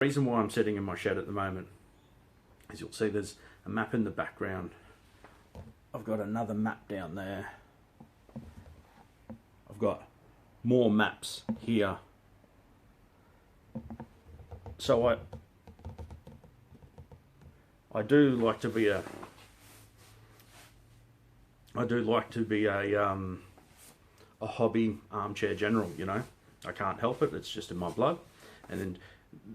The reason why I'm sitting in my shed at the moment is you'll see there's a map in the background. I've got another map down there. I've got more maps here. So I do like to be a hobby armchair general, you know. I can't help it, it's just in my blood. And then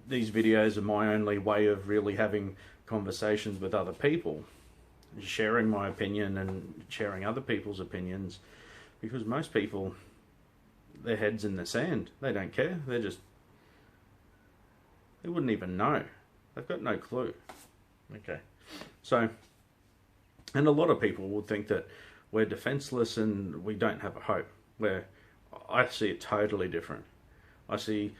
these videos are my only way of really having conversations with other people, sharing my opinion and sharing other people's opinions, because most people, their head's in the sand. They don't care. They wouldn't even know. They've got no clue. Okay. So, and a lot of people would think that we're defenseless and we don't have a hope, where I see it totally different. I see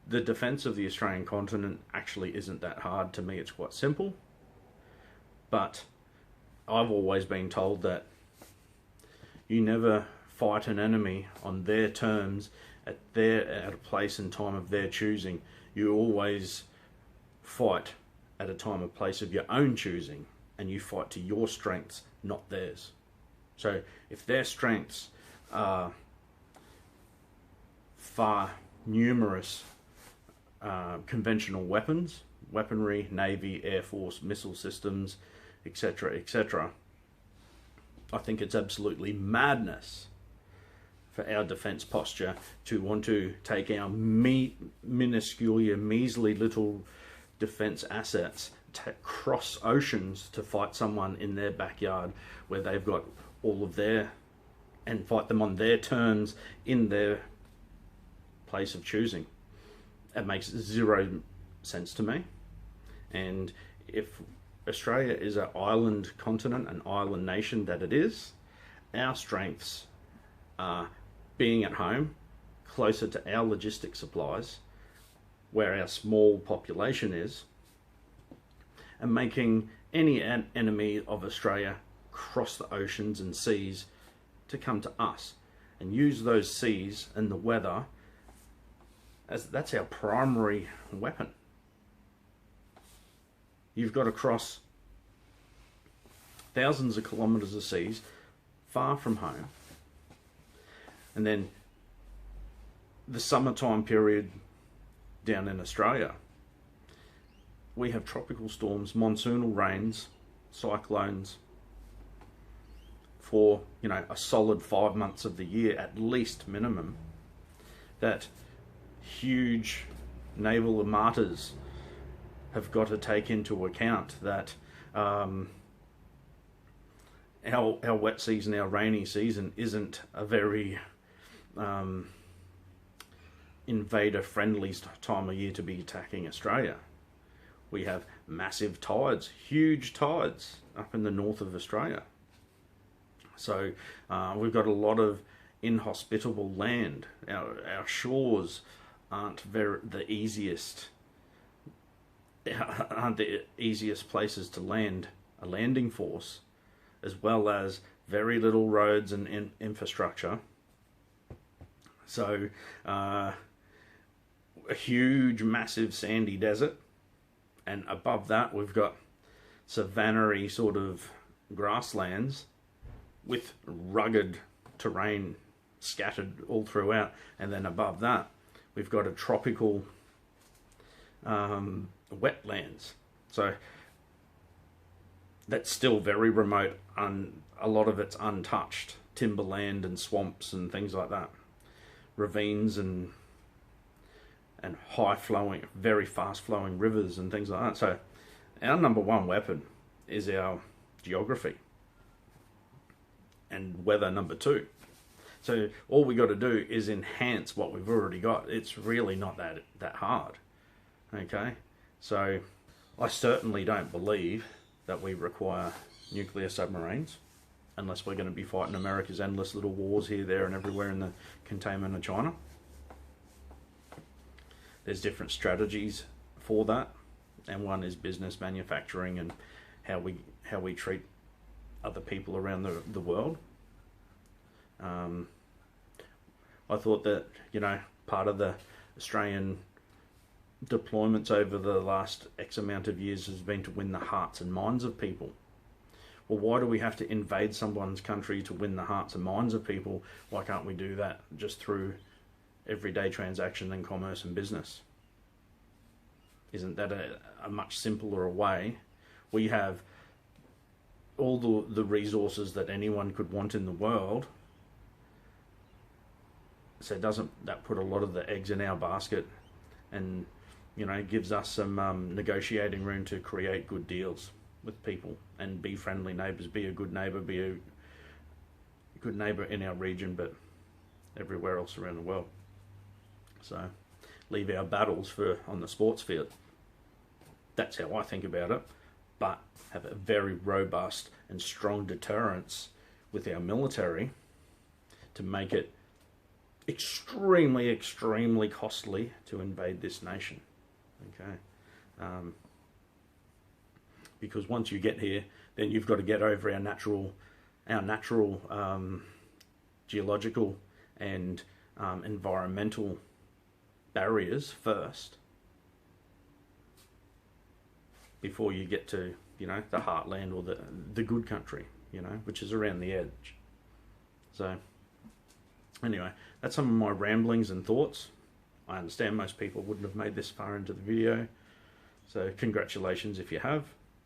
the defence of the Australian continent actually isn't that hard. To me, it's quite simple. But I've always been told that you never fight an enemy on their terms, at a place and time of their choosing. You always fight at a time and place of your own choosing, and you fight to your strengths, not theirs. So if their strengths are far numerous conventional weaponry, Navy, Air Force, missile systems, etc., etc., I think it's absolutely madness for our defence posture to want to take our minuscule, measly little defence assets, cross oceans to fight someone in their backyard where they've got all of their, and fight them on their terms in their place of choosing. It makes zero sense to me. And if Australia is an island continent, an island nation that it is, our strengths are being at home, closer to our logistic supplies, where our small population is, and making any enemy of Australia cross the oceans and seas to come to us, and use those seas and the weather as that's our primary weapon. You've got to cross thousands of kilometres of seas, far from home, and then the summertime period down in Australia, we have tropical storms, monsoonal rains, cyclones for, you know, a solid 5 months of the year at least minimum, that huge naval armadas have got to take into account, that our wet season, our rainy season isn't a very invader-friendly time of year to be attacking Australia. We have massive tides, huge tides up in the north of Australia. So we've got a lot of inhospitable land. Our shores aren't the easiest places to land a landing force, as well as very little roads and infrastructure. So a huge, massive sandy desert, and above that we've got savanna-y sort of grasslands with rugged terrain scattered all throughout, and then above that we've got a tropical wetlands. So that's still very remote, and a lot of it's untouched, timberland and swamps and things like that, ravines and high flowing, very fast flowing rivers and things like that. So our number one weapon is our geography, and weather number two. So all we got to do is enhance what we've already got. It's really not that hard. Okay, so I certainly don't believe that we require nuclear submarines, unless we're going to be fighting America's endless little wars here, there and everywhere in the containment of China. There's different strategies for that, and one is business, manufacturing, and how we treat other people around the world. I thought that, you know, part of the Australian deployments over the last X amount of years has been to win the hearts and minds of people. Well, why do we have to invade someone's country to win the hearts and minds of people? Why can't we do that just through everyday transaction and commerce and business? Isn't that a much simpler way? We have all the resources that anyone could want in the world. So doesn't that put a lot of the eggs in our basket, and gives us some negotiating room to create good deals with people and be friendly neighbours, be a good neighbour, be a good neighbour in our region, but everywhere else around the world. So leave our battles for on the sports field. That's how I think about it. But have a very robust and strong deterrence with our military to make it extremely, extremely costly to invade this nation. Okay. Because once you get here, then you've got to get over our natural geological and environmental barriers first, before you get to the heartland or the good country, which is around the edge. So anyway, that's some of my ramblings and thoughts. I understand most people wouldn't have made this far into the video, so congratulations if you have.